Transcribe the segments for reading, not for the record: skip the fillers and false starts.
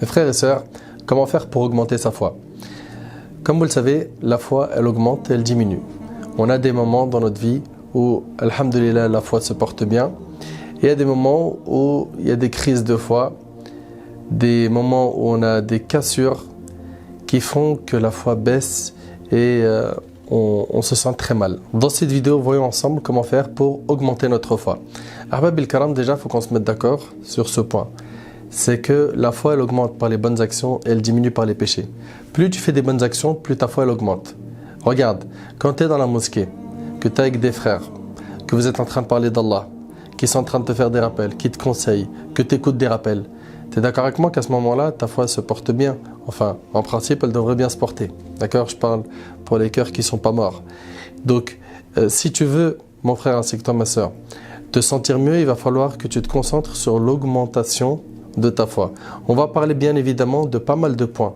Mes frères et sœurs, comment faire pour augmenter sa foi? Comme vous le savez, la foi, elle augmente et elle diminue. On a des moments dans notre vie où, alhamdoulilah, la foi se porte bien. Et il y a des moments où il y a des crises de foi, des moments où on a des cassures qui font que la foi baisse et on se sent très mal. Dans cette vidéo, voyons ensemble comment faire pour augmenter notre foi. Ahbab el-Karam, déjà, il faut qu'on se mette d'accord sur ce point. C'est que la foi, elle augmente par les bonnes actions et elle diminue par les péchés. Plus tu fais des bonnes actions, plus ta foi, elle augmente. Regarde, quand tu es dans la mosquée, que tu es avec des frères, que vous êtes en train de parler d'Allah, qui sont en train de te faire des rappels, qui te conseillent, que tu écoutes des rappels, tu es d'accord avec moi qu'à ce moment-là, ta foi se porte bien? Enfin, en principe, elle devrait bien se porter. D'accord? Je parle pour les cœurs qui ne sont pas morts. Donc, si tu veux, mon frère ainsi que toi, ma soeur, te sentir mieux, il va falloir que tu te concentres sur l'augmentation de ta foi. On va parler bien évidemment de pas mal de points.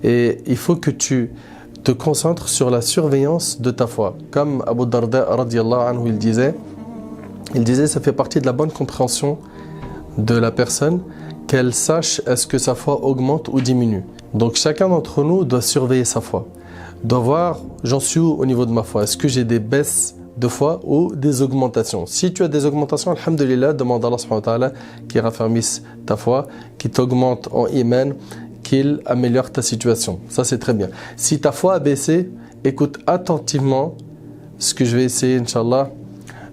Et il faut que tu te concentres sur la surveillance de ta foi. Comme Abu Darda radiyallahu anhu, il disait, ça fait partie de la bonne compréhension de la personne qu'elle sache est-ce que sa foi augmente ou diminue. Donc chacun d'entre nous doit surveiller sa foi. Doit voir, j'en suis où au niveau de ma foi? Est-ce que j'ai des baisses de foi ou des augmentations? Si tu as des augmentations, alhamdulillah, demande à Allah subhanahu wa ta'ala qu'il raffermisse ta foi, qu'il t'augmente en iman, qu'il améliore ta situation. Ça, c'est très bien. Si ta foi a baissé, écoute attentivement ce que je vais essayer, Inch'Allah,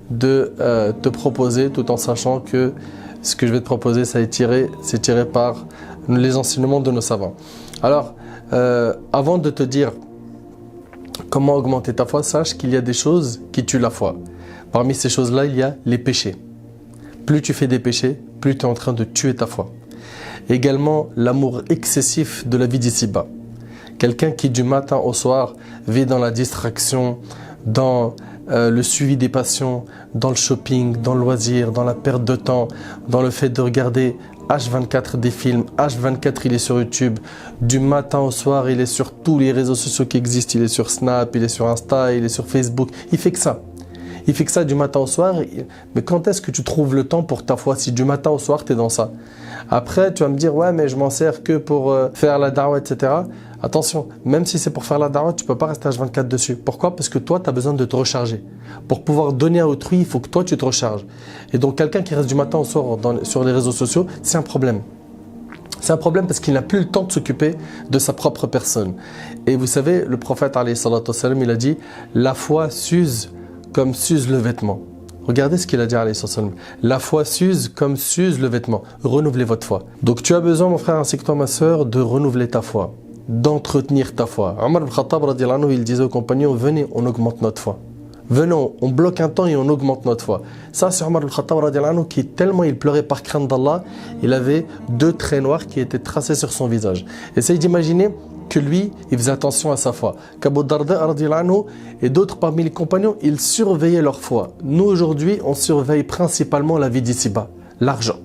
de te proposer, tout en sachant que ce que je vais te proposer, c'est tiré par les enseignements de nos savants. Alors, avant de te dire comment augmenter ta foi, sache qu'il y a des choses qui tuent la foi. Parmi ces choses-là, il y a les péchés. Plus tu fais des péchés, plus tu es en train de tuer ta foi. Également, l'amour excessif de la vie d'ici-bas. Quelqu'un qui du matin au soir vit dans la distraction, dans le suivi des passions, dans le shopping, dans le loisir, dans la perte de temps, dans le fait de regarder H24 des films, H24 il est sur YouTube, du matin au soir il est sur tous les réseaux sociaux qui existent, il est sur Snap, il est sur Insta, il est sur Facebook, il fait que ça. Il fait que ça du matin au soir, mais quand est-ce que tu trouves le temps pour ta foi si du matin au soir tu es dans ça? Après tu vas me dire ouais mais je m'en sers que pour faire la da'wah etc. Attention, même si c'est pour faire la da'wah, tu ne peux pas rester H24 dessus. Pourquoi? Parce que toi tu as besoin de te recharger. Pour pouvoir donner à autrui, il faut que toi tu te recharges. Et donc quelqu'un qui reste du matin au soir sur les réseaux sociaux, c'est un problème. C'est un problème parce qu'il n'a plus le temps de s'occuper de sa propre personne. Et vous savez, le prophète alayhi salatu wassalam, il a dit la foi s'use comme s'use le vêtement. Regardez ce qu'il a dit alayhi salatu wassalam. La foi s'use comme s'use le vêtement. Renouvelez votre foi. Donc tu as besoin, mon frère ainsi que toi, ma soeur, de renouveler ta foi, d'entretenir ta foi. Omar ibn Khattab radiyallahu anhu, il disait aux compagnons, venez, on augmente notre foi. Venons, on bloque un temps et on augmente notre foi. Ça, c'est Omar ibn Khattab radiyallahu anhu qui, tellement il pleurait par crainte d'Allah, il avait 2 traits noirs qui étaient tracés sur son visage. Essayez d'imaginer que lui, il faisait attention à sa foi. Qu'Abu Darda radiyallahu anhu et d'autres parmi les compagnons, ils surveillaient leur foi. Nous, aujourd'hui, on surveille principalement la vie d'ici-bas, l'argent.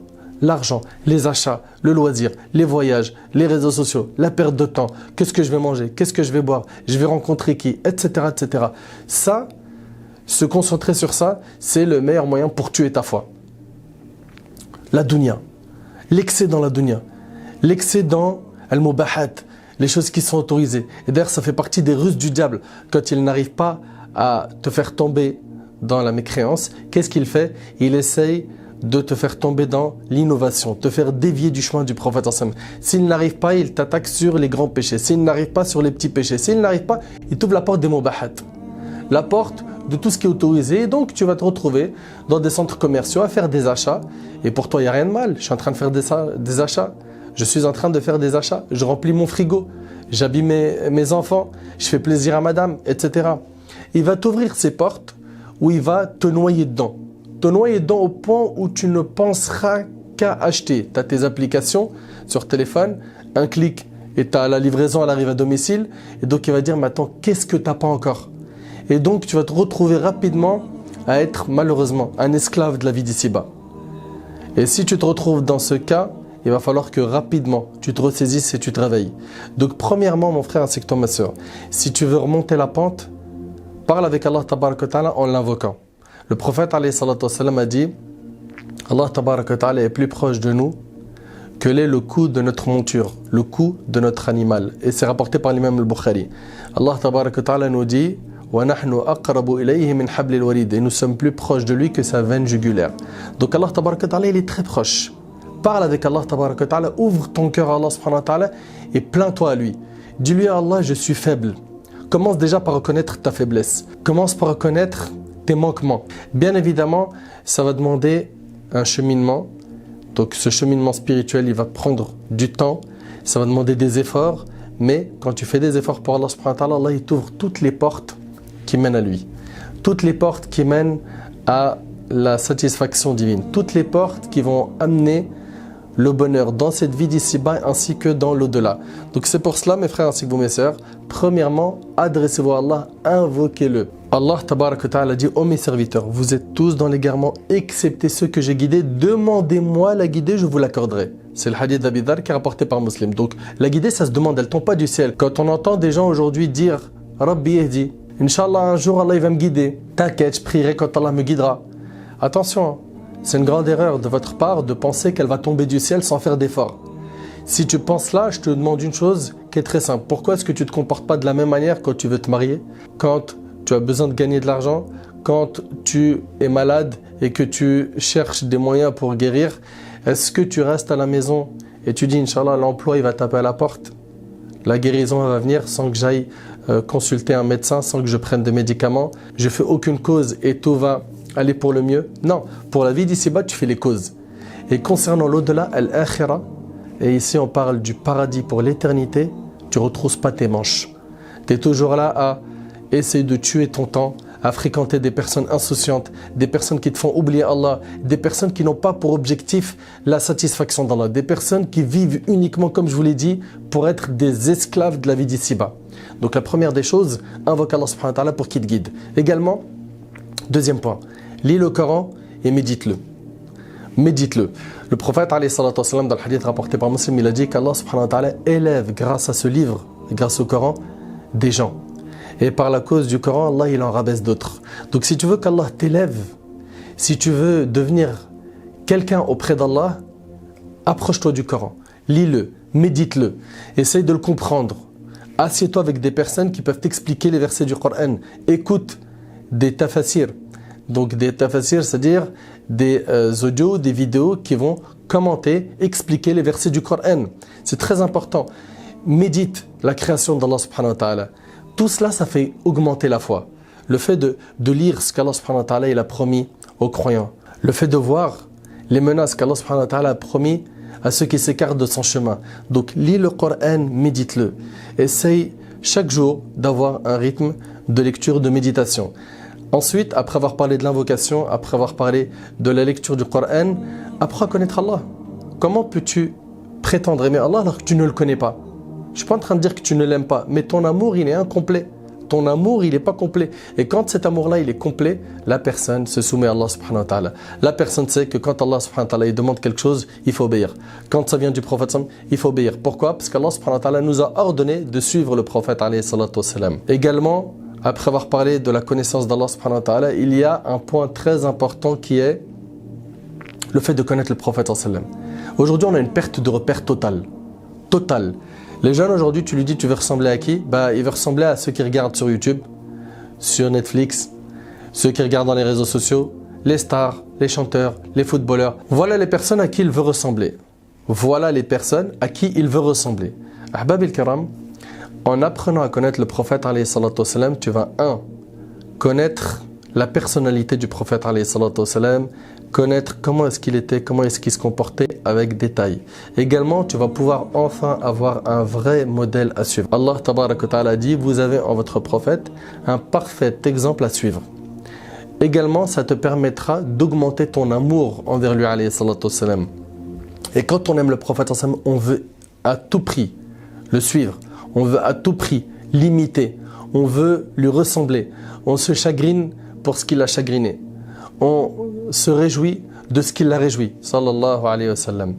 L'argent, les achats, le loisir, les voyages, les réseaux sociaux, la perte de temps, qu'est-ce que je vais manger, qu'est-ce que je vais boire, je vais rencontrer qui, etc., etc. Ça, se concentrer sur ça, c'est le meilleur moyen pour tuer ta foi. La dunya, l'excès dans la dunya, l'excès dans al-mubahat, les choses qui sont autorisées. Et d'ailleurs, ça fait partie des ruses du diable. Quand il n'arrive pas à te faire tomber dans la mécréance, qu'est-ce qu'il fait? Il essaye de te faire tomber dans l'innovation, te faire dévier du chemin du prophète. S'il n'arrive pas, il t'attaque sur les grands péchés. S'il n'arrive pas, sur les petits péchés. S'il n'arrive pas, il t'ouvre la porte des mubahat, la porte de tout ce qui est autorisé. Et donc, tu vas te retrouver dans des centres commerciaux à faire des achats. Et pour toi, il n'y a rien de mal. Je suis en train de faire des achats. Je suis en train de faire des achats. Je remplis mon frigo. J'habille mes enfants. Je fais plaisir à madame, etc. Il va t'ouvrir ces portes où il va te noyer dedans. Te noyer dedans au point où tu ne penseras qu'à acheter. Tu as tes applications sur téléphone, un clic et la livraison elle arrive à domicile. Et donc, il va dire, mais attends, qu'est-ce que tu n'as pas encore? Et donc, tu vas te retrouver rapidement à être, malheureusement, un esclave de la vie d'ici-bas. Et si tu te retrouves dans ce cas, il va falloir que rapidement, tu te ressaisisses et tu te réveilles. Donc, premièrement, mon frère ainsi que toi, ma soeur, si tu veux remonter la pente, parle avec Allah tabaraka wa ta'ala en l'invoquant. Le prophète alayhi salatu wassalam a dit, Allah tabaraka wa ta'ala est plus proche de nous quel est le coût de notre monture, le coût de notre animal. Et c'est rapporté par l'imam al-Bukhari. Allah tabaraka wa ta'ala nous dit وَنَحْنُ أَقْرَبُ إِلَيْهِ مِنْ حَبْلِ الْوَرِيدِ. Et nous sommes plus proches de lui que sa veine jugulaire. Donc Allah tabaraka wa ta'ala, il est très proche. Parle avec Allah tabaraka wa ta'ala, ouvre ton cœur à Allah subhanahu wa ta'ala et plains-toi à lui. Dis-lui à Allah, je suis faible. Commence déjà par reconnaître ta faiblesse. Commence par reconnaître tes manquements. Bien évidemment, ça va demander un cheminement. Donc ce cheminement spirituel, il va prendre du temps. Ça va demander des efforts. Mais quand tu fais des efforts pour Allah subhanahu wa ta'ala, Allah il t'ouvre toutes les portes qui mènent à lui. Toutes les portes qui mènent à la satisfaction divine. Toutes les portes qui vont amener le bonheur dans cette vie d'ici-bas ainsi que dans l'au-delà. Donc c'est pour cela, mes frères ainsi que vous, mes sœurs, premièrement, adressez-vous à Allah, invoquez-le. Allah tabaraka wa ta'ala dit: ô mes serviteurs, vous êtes tous dans l'égarement excepté ceux que j'ai guidés, demandez-moi la guidée, je vous l'accorderai. C'est le hadith d'Abi Dharr qui est rapporté par Muslim. Donc la guidée, ça se demande, elle ne tombe pas du ciel. Quand on entend des gens aujourd'hui dire Rabbi Yehdi, Inch'Allah un jour Allah il va me guider, t'inquiète, je prierai quand Allah me guidera. Attention, c'est une grande erreur de votre part de penser qu'elle va tomber du ciel sans faire d'effort. Si tu penses là, je te demande une chose qui est très simple. Pourquoi est-ce que tu ne te comportes pas de la même manière quand tu veux te marier, quand tu as besoin de gagner de l'argent, quand tu es malade et que tu cherches des moyens pour guérir? Est-ce que tu restes à la maison et tu dis Inch'Allah l'emploi il va taper à la porte, la guérison va venir sans que j'aille consulter un médecin, sans que je prenne des médicaments, je fais aucune cause et tout va aller pour le mieux? Non, pour la vie d'ici-bas tu fais les causes. Et concernant l'au-delà, al-akhira, et ici on parle du paradis pour l'éternité, tu ne retrousses pas tes manches. Tu es toujours là à essayer de tuer ton temps, à fréquenter des personnes insouciantes, des personnes qui te font oublier Allah, des personnes qui n'ont pas pour objectif la satisfaction d'Allah, des personnes qui vivent uniquement, comme je vous l'ai dit, pour être des esclaves de la vie d'ici-bas. Donc la première des choses, invoque Allah subhanahu wa ta'ala pour qu'il te guide. Également, deuxième point, lis le Coran et médite-le. Médite-le. Le prophète alayhi salatu wa sallam, dans le hadith rapporté par Muslim, il a dit qu'Allah subhanahu wa ta'ala élève grâce à ce livre, grâce au Coran, des gens. Et par la cause du Coran, Allah il en rabaisse d'autres. Donc si tu veux qu'Allah t'élève, si tu veux devenir quelqu'un auprès d'Allah, approche-toi du Coran, lis-le, médite-le, essaye de le comprendre. Assieds-toi avec des personnes qui peuvent t'expliquer les versets du Coran. Écoute des tafasirs. Donc des tafasirs, c'est-à-dire des audios, des vidéos qui vont commenter, expliquer les versets du Coran. C'est très important. Médite la création d'Allah subhanahu wa ta'ala. Tout cela, ça fait augmenter la foi. Le fait de lire ce qu'Allah subhanahu wa ta'ala il a promis aux croyants. Le fait de voir les menaces qu'Allah subhanahu wa ta'ala a promis à ceux qui s'écartent de son chemin. Donc, lis le Coran, médite-le. Essaye chaque jour d'avoir un rythme de lecture, de méditation. Ensuite, après avoir parlé de l'invocation, après avoir parlé de la lecture du Coran, apprends à connaître Allah. Comment peux-tu prétendre aimer Allah alors que tu ne le connais pas? Je ne suis pas en train de dire que tu ne l'aimes pas, mais ton amour, il est incomplet. Ton amour, il n'est pas complet. Et quand cet amour-là, il est complet, la personne se soumet à Allah subhanahu wa ta'ala. La personne sait que quand Allah subhanahu wa ta'ala il demande quelque chose, il faut obéir. Quand ça vient du prophète, il faut obéir. Pourquoi? Parce qu'Allah subhanahu wa ta'ala nous a ordonné de suivre le prophète alayhi salatu wassalam. Également, après avoir parlé de la connaissance d'Allah subhanahu wa ta'ala, il y a un point très important qui est le fait de connaître le prophète sallam. Aujourd'hui, on a une perte de repère totale. Totale. Les jeunes aujourd'hui, tu lui dis tu veux ressembler à qui? Il veut ressembler à ceux qui regardent sur YouTube, sur Netflix, ceux qui regardent dans les réseaux sociaux, les stars, les chanteurs, les footballeurs. Voilà les personnes à qui il veut ressembler. Voilà les personnes à qui il veut ressembler. Ahbab al-Kiram, en apprenant à connaître le prophète alayhi salatu wassalam, tu vas connaître la personnalité du prophète alayhi salatu wassalam, connaître comment est-ce qu'il était, comment est-ce qu'il se comportait avec détail. Également, tu vas pouvoir enfin avoir un vrai modèle à suivre. Allah tabaraka wa ta'ala dit, vous avez en votre prophète un parfait exemple à suivre. Également, ça te permettra d'augmenter ton amour envers lui alayhi salatu wassalam. Et quand on aime le prophète, on veut à tout prix le suivre. On veut à tout prix l'imiter. On veut lui ressembler. On se chagrine pour ce qu'il a chagriné. On se réjouit de ce qu'il l'a réjoui. Sallallahu alayhi wa sallam.